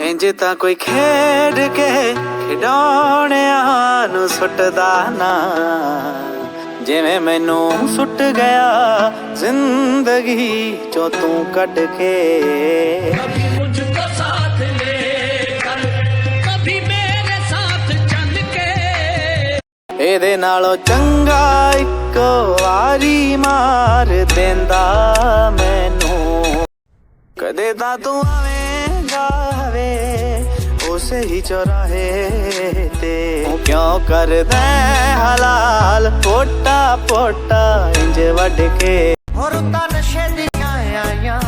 ਇੰਜ ਤਾਂ ਕੋਈ ਖੇਡ ਕੇ ਖਿਡੌਣਿਆਂ ਨੂੰ ਸੁੱਟਦਾ ਨਾ, ਜਿਵੇਂ ਮੈਨੂੰ ਸੁੱਟ ਗਿਆ ਜ਼ਿੰਦਗੀ ਚੋਂ ਤੂੰ ਕੱਢ ਕੇ। कभी मुझको साथ ले कर, कभी मेरे साथ चल के। ਇਹਦੇ ਨਾਲੋਂ ਚੰਗਾ ਇੱਕ ਵਾਰੀ ਮਾਰ ਦਿੰਦਾ ਮੈਨੂੰ। ਕਦੇ ਤਾਂ ਤੂੰ ਆਵੇਂਗਾ ਵੇ ਉਸੇ ਹੀ ਚੌਰਾਹੇ ਤੇ, ਕਿਉਂ ਕਰਦਾ ਹਲਾਲ ਪੋਟਾ ਪੋਟਾ ਇੰਜ ਵੱਢ ਕੇ। ਹੋਰ ਤਾਂ ਨਸ਼ੇ ਦੀਆਂ ਆਈਆਂ